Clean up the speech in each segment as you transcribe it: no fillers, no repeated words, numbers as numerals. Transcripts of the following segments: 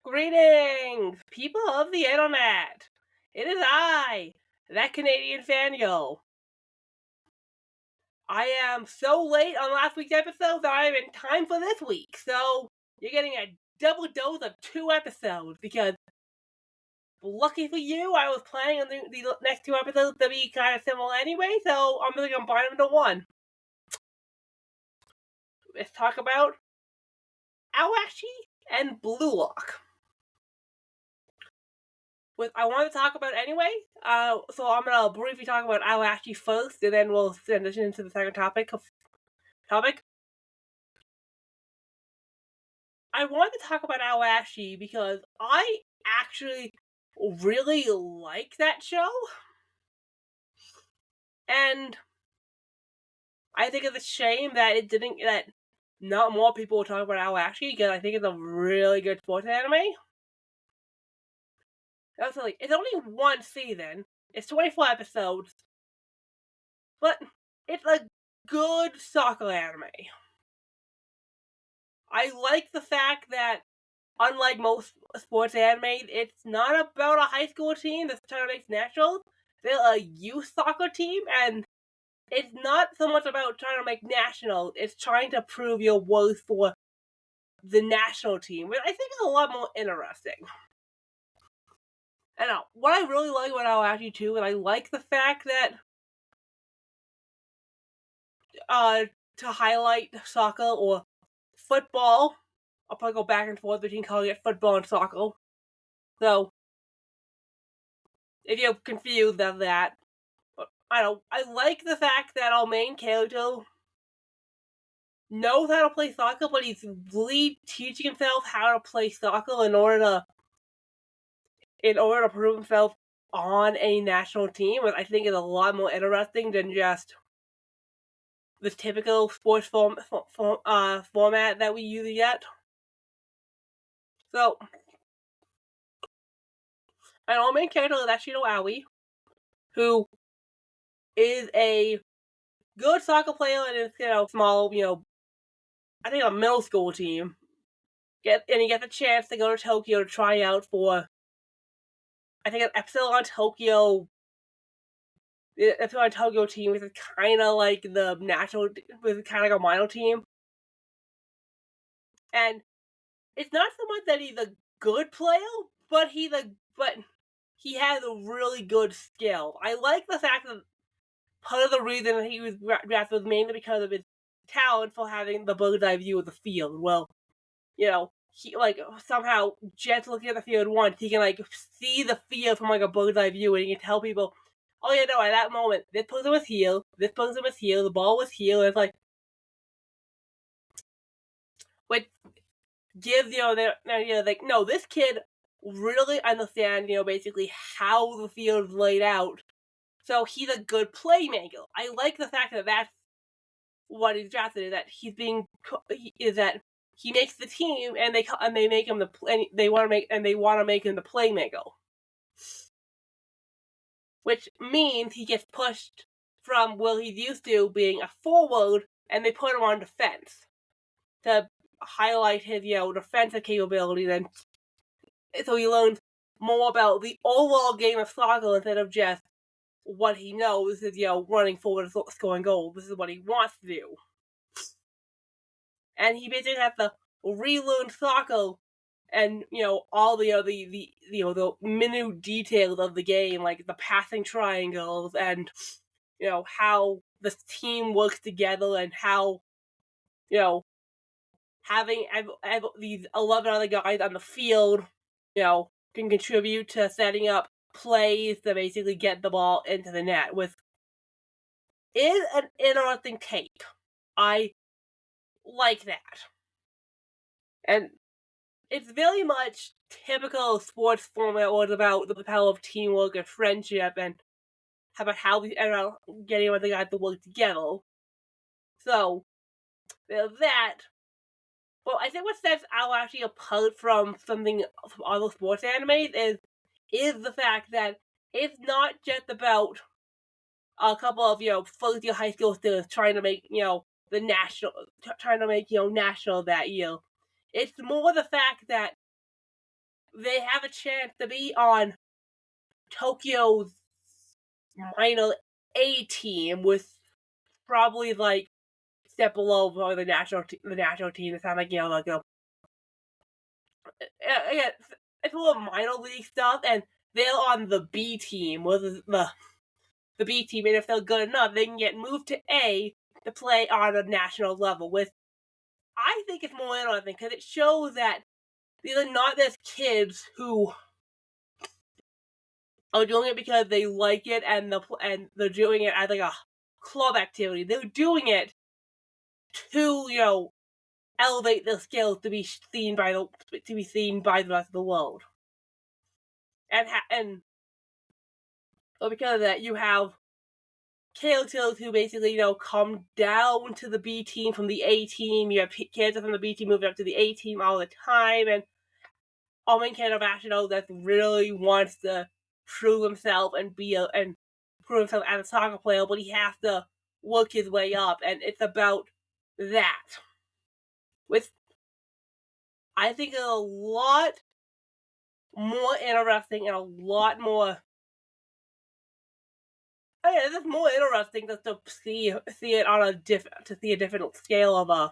Greetings, people of the internet! It is I, that Canadian fangirl. I am so late on last week's episode that I am in time for this week, so you're getting a double dose of 2 episodes, because lucky for you, I was planning on the next 2 episodes to be kind of similar anyway, so I'm really gonna combine them into one. Let's talk about Aoashi and Bluelock. I want to talk about anyway, so I'm gonna briefly talk about Aoashi first, and then we'll transition into the second topic. I wanted to talk about Aoashi because I actually really like that show, and I think it's a shame that not more people will talk about Aoashi, because I think it's a really good sports anime. Also, it's only one season. It's 24 episodes. But it's a good soccer anime. I like the fact that, unlike most sports anime, it's not about a high school team that's trying to make nationals. They're a youth soccer team, and it's not so much about trying to make nationals, it's trying to prove your worth for the national team, which I think is a lot more interesting. And what I really like about Aoashi too, and I like the fact that to highlight soccer or football, I'll probably go back and forth between calling it football and soccer. So, if you're confused of that, I like the fact that our main character knows how to play soccer, but he's really teaching himself how to play soccer in order to prove himself on a national team, which I think is a lot more interesting than just the typical sports format that we usually get. So, and our main character is actually Aoi, who is a good soccer player in his, small, I think a middle school team. And he gets a chance to go to Tokyo to try out for, I think, an Epsilon Tokyo team, which is kind of like the national, with kind of like a minor team. And it's not so much that he's a good player, but he has a really good skill. I like the fact that part of the reason that he was drafted was mainly because of his talent for having the bird's eye view of the field. Well, he somehow just looking at the field once, he can see the field from a bird's eye view, and he can tell people, oh yeah, no, at that moment this person was here, the ball was here, and it's which gives no, this kid really understands basically how the field is laid out, so he's a good playmaker. I like the fact that that's what he's drafted, is that he makes the team, and they make him they want to make him the playmaker, which means he gets pushed from where he's used to being a forward, and they put him on defense to highlight his defensive capabilities, and so he learns more about the overall game of soccer instead of just what he knows is running forward and scoring goals. This is what he wants to do. And he basically has to relearn soccer, and all the minute details of the game, like the passing triangles, and how the team works together, and how having these 11 other guys on the field can contribute to setting up plays to basically get the ball into the net, with is an interesting take. I like that. And it's very much typical sports format, where it's about the power of teamwork and friendship, and about how we end up getting other guys to work together. So, there's that. Well, I think what sets Aoashi apart from other sports animes is the fact that it's not just about a couple of first-year high school students trying to make the national, national that year. It's more the fact that have a chance to be on Tokyo's minor A team with probably like step below the national team. It's not like again, it's a little minor league stuff, and they're on the B team, with the B team, and if they're good enough, they can get moved to A to play on a national level. With I think it's more interesting because it shows that these are not just kids who are doing it because they like it and they're doing it as like a club activity. They're doing it to elevate their skills to be seen by the rest of the world. And because of that, you have characters who basically come down to the B team from the A team. You have characters from the B team moving up to the A team all the time, and our main character Ashino that really wants to prove himself and prove himself as a soccer player, but he has to work his way up, and it's about that. With I think it's a lot more interesting and a lot more. It's just more interesting just to see it on a different scale of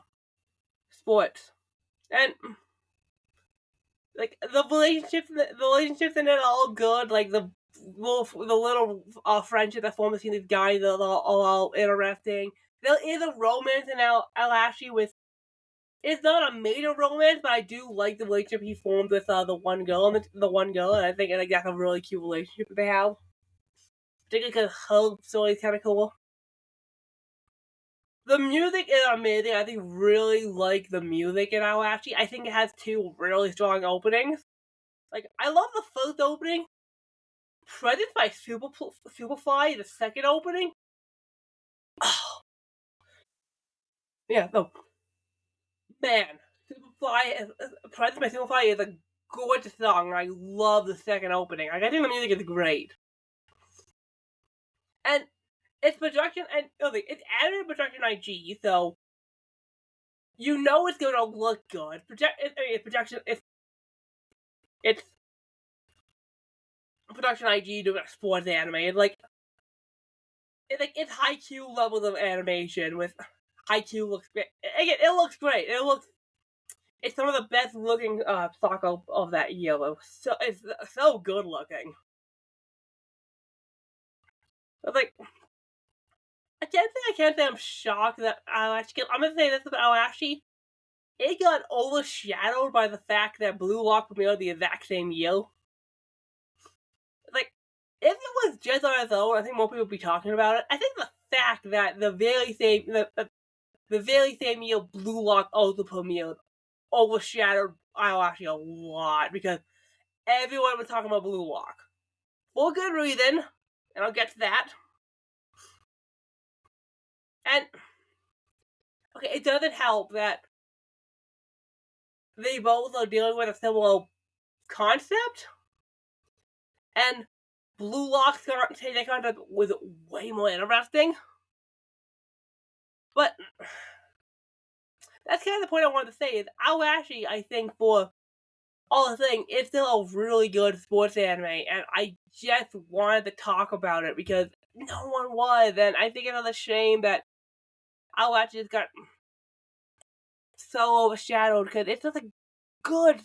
sports, and like the relationships in it are all good. Like the little friendship that forms between these guys are all interesting. There is a romance in Aoashi with. It's not a major romance, but I do like the relationship he formed with the one girl, and I think that's a really cute relationship that they have. Particularly because her story is kind of cool. The music is amazing. I think really like the music in Aoashi. I think it has two really strong openings. Like, I love the first opening. Presents by Superfly, the second opening. Oh. Yeah, no. Man, Presents by Superfly is a gorgeous song, and I love the second opening. Like, I think the music is great. And it's production, and it's animated production IG, so it's going to look good. It's production IG doing a sports anime. It's high Q levels of animation with high Q looks great. Again, it looks great. It's some of the best looking soccer of that year. It's so good looking. It's like I can't say I'm shocked that Aoashi. I'm gonna say this about Aoashi. It got overshadowed by the fact that Bluelock premiered the exact same year. Like, if it was just on its own, I think more people would be talking about it. I think the fact that the very same year Bluelock also premiered overshadowed Aoashi a lot because everyone was talking about Bluelock. For good reason, and I'll get to that. And, okay, it doesn't help that they both are dealing with a similar concept, and Bluelock's concept was way more interesting. But that's kind of the point I wanted to say is Aoashi, I think, for all the thing, it's still a really good sports anime, and I just wanted to talk about it because no one was, and I think it's a shame that Aoashi just got so overshadowed because it's just a good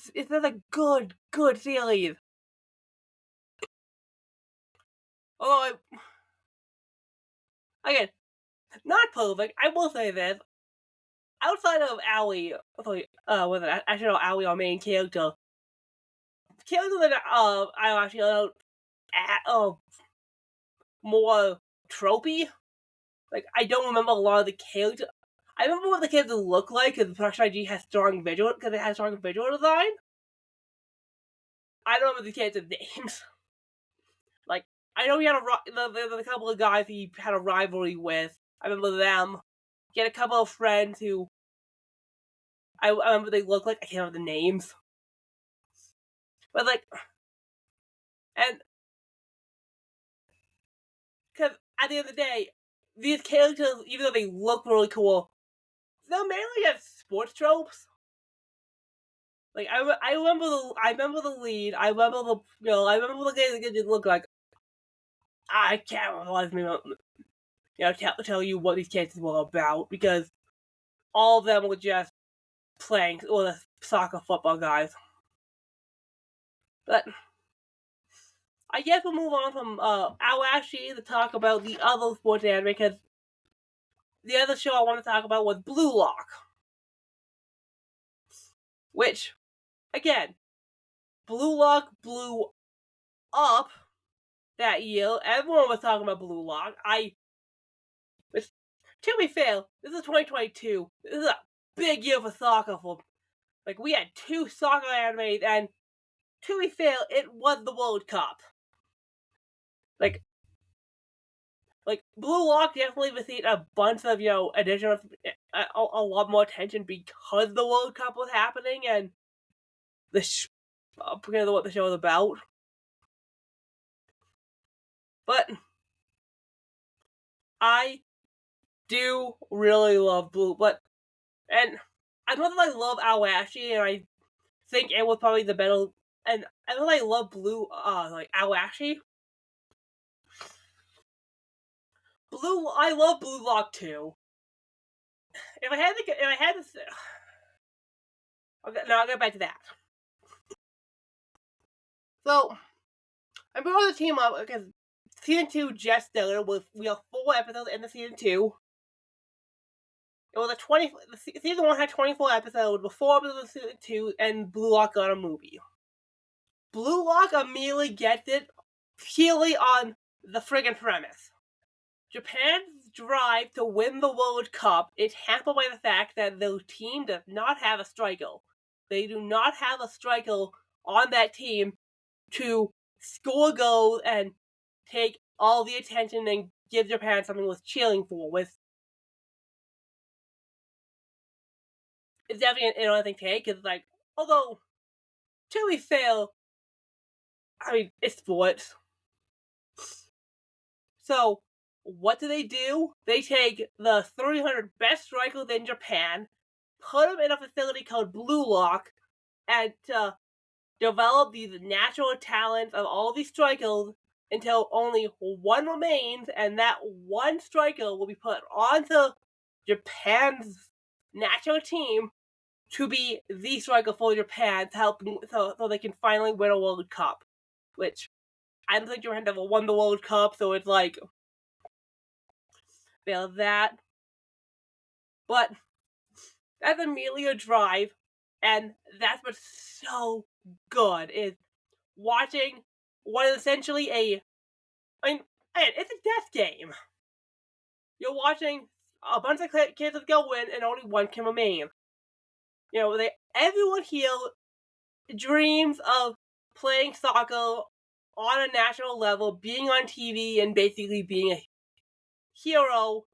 series. Although again, not perfect. I will say this: outside of Aoi, Aoi, our main character, characters that Aoashi are more tropey. Like, I don't remember a lot of the characters. I remember what the characters look like because the production IG has strong visual design. I don't remember the characters' names. Like, I know he had there's a couple of guys he had a rivalry with. I remember them. He had a couple of friends who I remember what they look like. I can't remember the names. But and because at the end of the day, these characters, even though they look really cool, they're mainly just sports tropes. Like I remember the lead. I remember the game that did look like. I can't tell you what these cases were about because all of them were just playing or the soccer football guys. But I guess we'll move on from Aoashi to talk about the other sports anime because the other show I want to talk about was Bluelock, which again, Bluelock blew up that year. Everyone was talking about Bluelock. To be fair, this is 2022. This is a big year for soccer. We had 2 soccer animes, and to be fair, it was the World Cup. Like Bluelock definitely received a bunch of additional, a lot more attention because the World Cup was happening, and because of what the show is about. But I do really love and as much as I love Aoashi, and I think it was probably the better, and as much as I love Aoashi, I love Bluelock too. If I had to, I'll get back to that. So, I'm going to team up because season 2 just started. We have 4 episodes in the season 2. It was season 1 had 24 episodes, with 4 episodes of season 2, and Bluelock got a movie. Bluelock immediately gets it purely on the friggin' premise. Japan's drive to win the World Cup is hampered by the fact that their team does not have a striker. They do not have a striker on that team to score goals and take all the attention and give Japan something worth cheering for. It's definitely an interesting take, because, although, to be fair, I mean, it's sports. So, what do? They take the 300 best strikers in Japan, put them in a facility called Bluelock, and develop these natural talents of all these strikers until only one remains, and that one striker will be put onto Japan's national team to be the striker for Japan to help so they can finally win a World Cup. Which, I don't think Japan ever won the World Cup, so it's fail that. But that's immediately a drive, and that's what's so good, is watching what is essentially it's a death game. You're watching a bunch of kids go in, and only one can remain. Everyone here dreams of playing soccer on a national level, being on TV, and basically being a hero.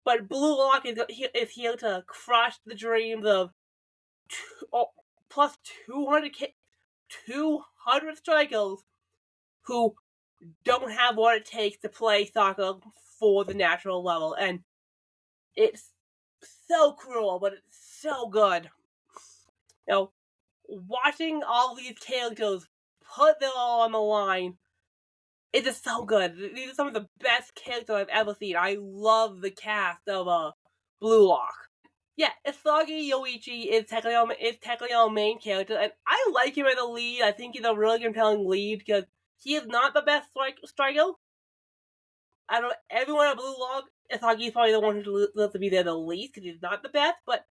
But Bluelock is here to crush the dreams of plus 200 strikers who don't have what it takes to play soccer for the national level. And it's so cruel, but it's so good. Watching all these characters put their all on the line, it is so good. These are some of the best characters I've ever seen. I love the cast of Bluelock. Yeah, Isagi Yoichi is technically our main character, and I like him as a lead. I think he's a really compelling lead because he is not the best striker. I don't know, everyone at Bluelock, Isagi is probably the one who deserves to be there the least because he's not the best, but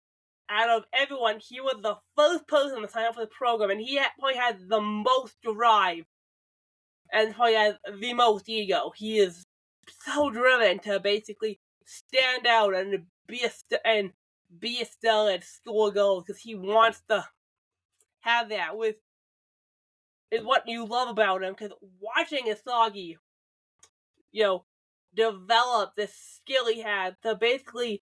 out of everyone, he was the first person to sign up for the program, and he probably had the most drive, and probably has the most ego. He is so driven to basically stand out and be a star and score goals, because he wants to have that is what you love about him, because watching Isagi, develop this skill he had to basically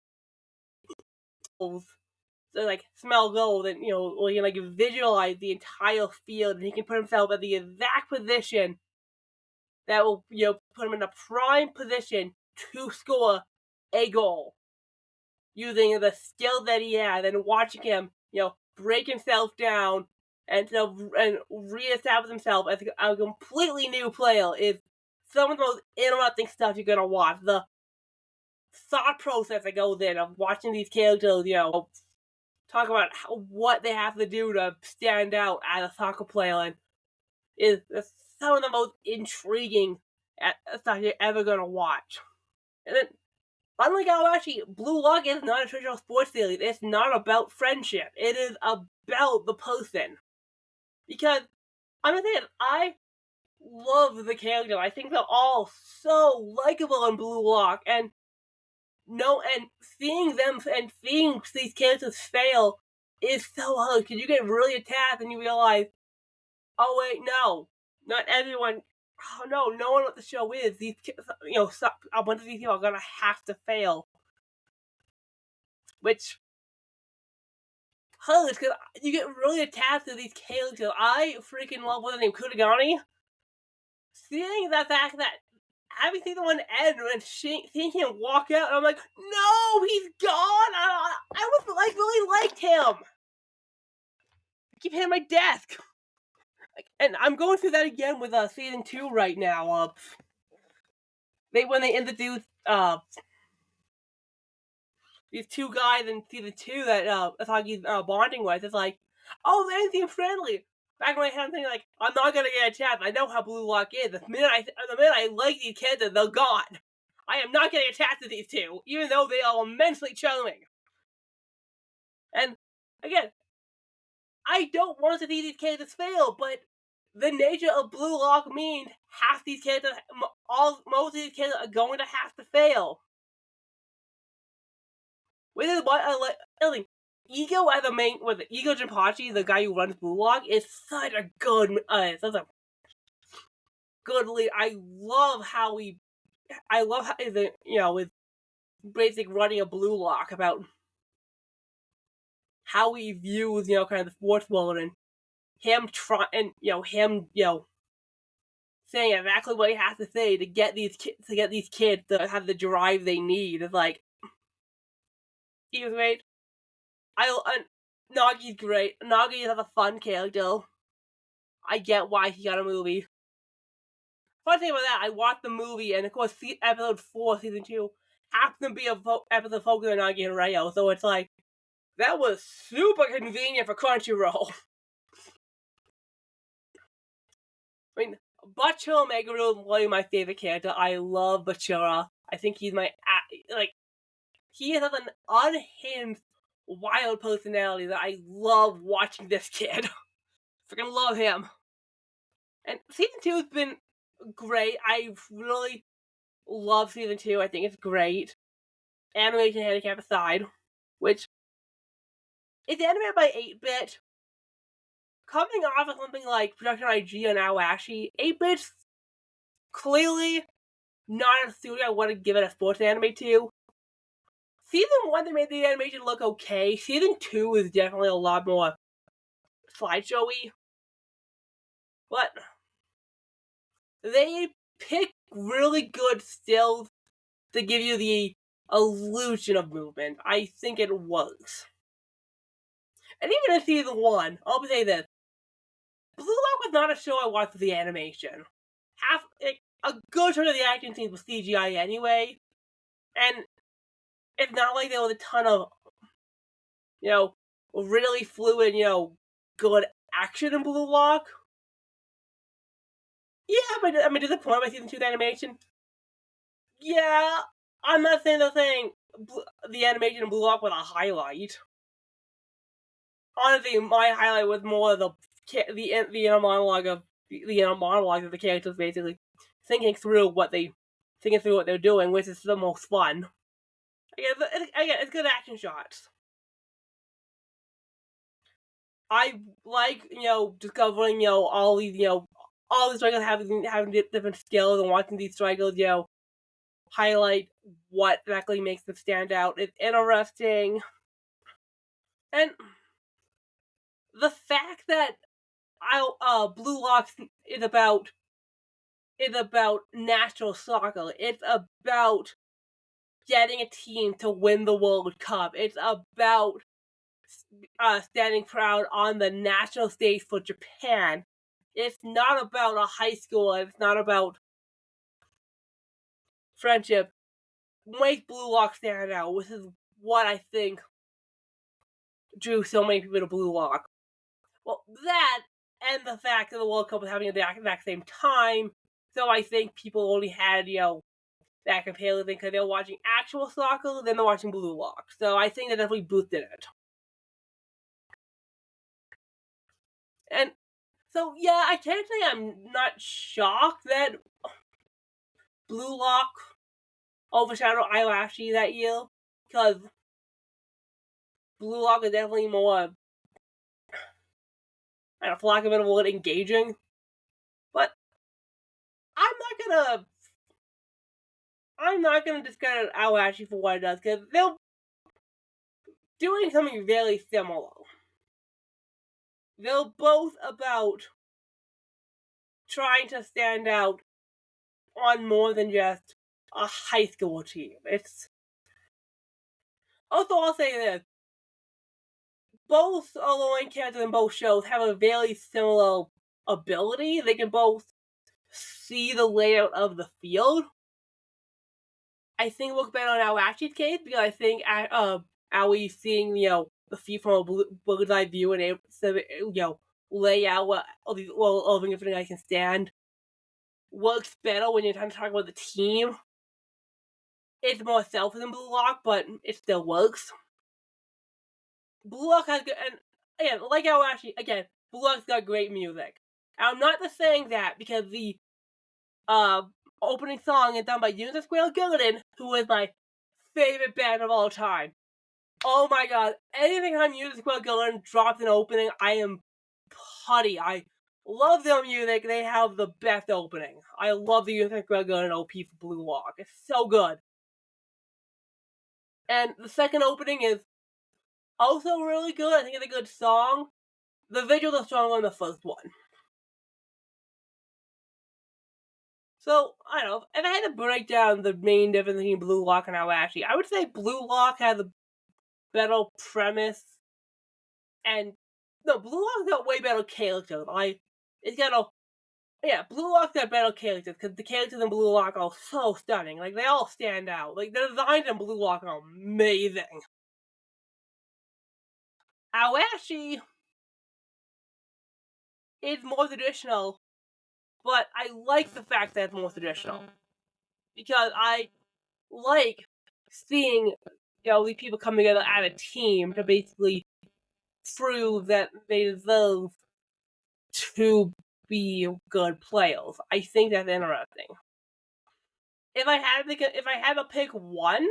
smell gold, and he can visualize the entire field, and he can put himself at the exact position that will put him in a prime position to score a goal using the skill that he has, and watching him break himself down and reestablish himself as a completely new player is some of the most interesting stuff you're gonna watch. The thought process that goes in of watching these characters, talk about what they have to do to stand out as a soccer player, and is some of the most intriguing stuff you're ever gonna watch. And then, unlike Aoashi, Bluelock is not a traditional sports series. It's not about friendship. It is about the person. Because, I'm gonna say it, I love the characters. I think they're all so likable in Bluelock, and seeing them and seeing these characters fail is so hard, because you get really attached and you realize, oh wait, no, not everyone. Oh no, knowing what the show is, these a bunch of these people are gonna have to fail, which hurts because you get really attached to these characters. I freaking love what's his name, Kurigani. Seeing the fact that having seen the one end and seeing him walk out, I'm like, no, he's gone. I was really liked him. I keep hitting my desk. And I'm going through that again with season 2 right now. When they introduced these two guys in season 2 that Asagi's bonding with, it's like, oh, they seem friendly. Back in my head, I'm thinking like, I'm not gonna get a chance. I know how Bluelock is. The minute I like these kids, they're gone. I am not getting attached to these two, even though they are immensely charming. And again, I don't want to see these characters fail, but the nature of Bluelock means most of these characters are going to have to fail. Which is why I like Ego as a main, Ego Jinpachi, the guy who runs Bluelock, is such a good lead. I love how he's basically running a Bluelock, about how he views, kind of the sports world, and him saying exactly what he has to say to get these kids to have the drive they need. It's like, he's great. Nagi's great. Nagi is a fun character. I get why he got a movie. Fun thing about that, I watched the movie, and of course, episode 4, season 2, happens to be a episode focused on Nagi and Rayo, so it's like, that was super convenient for Crunchyroll. I mean, Bachira Meguru is one of my favorite characters. I love Bachira. I think he's he has an unhinged, wild personality that I love watching this kid. Freaking love him. And season 2 has been great. I really love season 2. I think it's great. Animation handicap aside, which is animated by 8-bit. Coming off of something like Production IG and Aoashi, 8-bit's clearly not a studio I want to give it a sports anime to. Season 1, they made the animation look okay. Season 2 is definitely a lot more slideshowy. But they pick really good stills to give you the illusion of movement. I think it works. And even in season 1, I'll say this, Bluelock was not a show I watched for the animation. A good chunk of the action scenes was CGI anyway, and it's not like there was a ton of, really fluid, good action in Bluelock. Yeah, but I'm disappointed by season 2's animation. Yeah, I'm not saying the animation in Bluelock was a highlight. Honestly, my highlight was more the inner monologue of the characters basically thinking through what they're doing, which is the most fun. Again, it's good action shots. I like, discovering, all these strikers having different skills, and watching these strikers, highlight what exactly makes them stand out. It's interesting. And the fact that Bluelock is about national soccer. It's about getting a team to win the World Cup. It's about standing proud on the national stage for Japan. It's not about a high school, and it's not about friendship. Make Bluelock stand out, which is what I think drew so many people to Bluelock. Well, that and the fact that the World Cup was happening at the exact same time, so I think people only had, that comparative thing because they were watching actual soccer, then they're watching Bluelock. So I think that definitely boosted it. And so, yeah, I can't say I'm not shocked that Bluelock overshadowed Aoashi that year, because Bluelock is definitely more, for lack of a better word, engaging. But I'm not gonna discredit Aoashi for what it does, because they're doing something very similar. They're both about trying to stand out on more than just a high school team. It's also, I'll say this: both main characters in both shows have a very similar ability. They can both see the layout of the field. I think look better on Aoashi's case because I think Aoi seeing the field from a bird's eye view and able to lay out what all these everything I can stand works better when you're trying to talk about the team. It's more selfish than Bluelock, but it still works. Bluelock has good, and again, like Aoashi, Bluelock's got great music. I'm not just saying that because the opening song is done by Union Square Garden, who is my favorite band of all time. Oh my god, anything on Union Square Garden drops an opening, I am putty. I love their music. They have the best opening. I love the Union Square Garden OP for Bluelock. It's so good. And the second opening is also really good. I think it's a good song. The visuals are stronger than the first one. So, I don't know, if I had to break down the main difference between Bluelock and Aoashi, I would say Bluelock has a better premise, and Bluelock's got way better characters. Bluelock's got better characters, because the characters in Bluelock are so stunning. Like, they all stand out. Like, the designs in Bluelock are amazing. Aoashi is more traditional, but I like the fact that it's more traditional. Because I like seeing, these people come together as a team to basically prove that they deserve to be good players. I think that's interesting. If I had to pick one,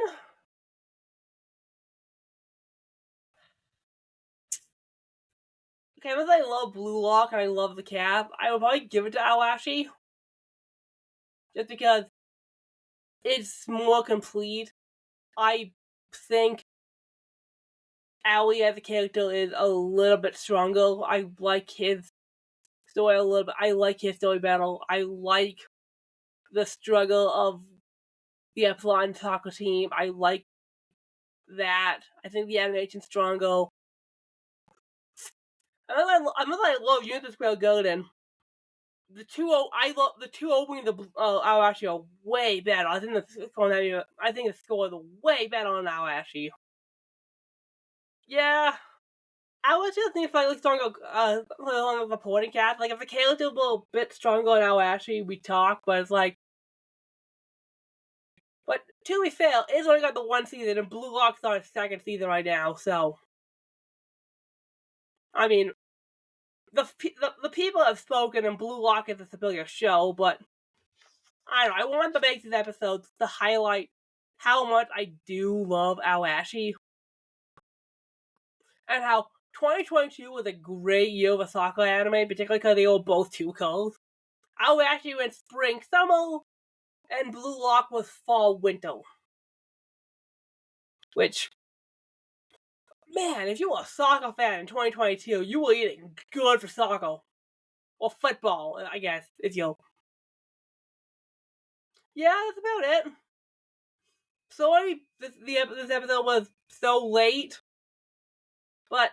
because I love Bluelock and I love the cast, I would probably give it to Aoashi. Just because it's more complete. I think Aoi as a character is a little bit stronger. I like his story a little bit. I like his story battle. I like the struggle of the Epsilon soccer team. I like that. I think the animation's stronger. I love Union Square Garden. The two openings of Aoashi are way better. I think the score is way better on Aoashi. Yeah, Aoashi just needs slightly stronger supporting cast. Like, if the character was a bit stronger on Aoashi, we talk. But it's like, but to be fair, it's only got the one season, and Bluelock's on its second season right now. So, I mean, the people have spoken, and Bluelock is a superior show, but I don't know, I wanted to make these episodes to highlight how much I do love Aoashi, and how 2022 was a great year for soccer anime, particularly because they were both two colors. Aoashi went spring, summer, and Bluelock was fall, winter. Which, man, if you were a soccer fan in 2022, you were eating good for soccer. Or football, I guess, is Yeah, that's about it. Sorry, this episode was so late. But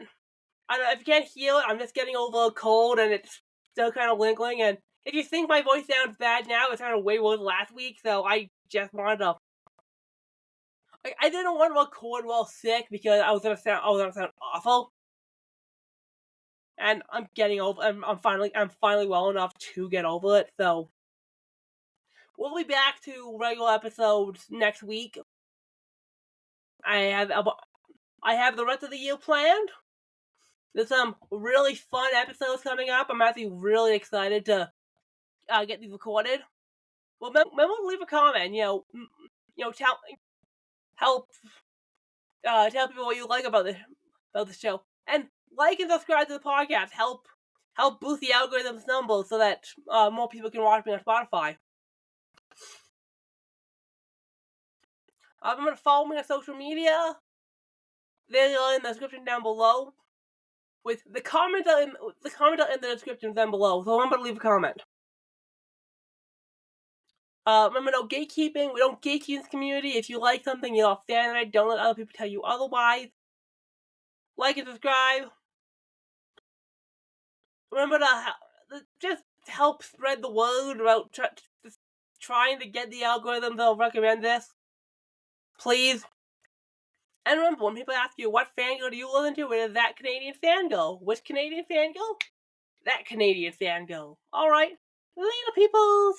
I don't know, if you can't hear it, I'm just getting over a cold and it's still kind of lingering. And if you think my voice sounds bad now, it sounded way worse last week, so I just wanted to. I didn't want to record while sick because I was gonna sound awful. And I'm getting over. I'm finally well enough to get over it. So we'll be back to regular episodes next week. I have the rest of the year planned. There's some really fun episodes coming up. I'm actually really excited to get these recorded. Well, remember to leave a comment. Help tell people what you like about the show, and like and subscribe to the podcast. Help boost the algorithm's numbers so that more people can watch me on Spotify. Remember to follow me on social media. They are in the description down below. With the comments are in the description down below. So remember to leave a comment. Remember, no gatekeeping. We don't gatekeep this community. If you like something, you're a fan of it. Don't let other people tell you otherwise. Like and subscribe. Remember to just help spread the word about trying to get the algorithm to recommend this. Please. And remember, when people ask you what fangirl do you listen to, it is That Canadian Fangirl. Which Canadian Fangirl? That Canadian Fangirl. Alright. Later, peoples!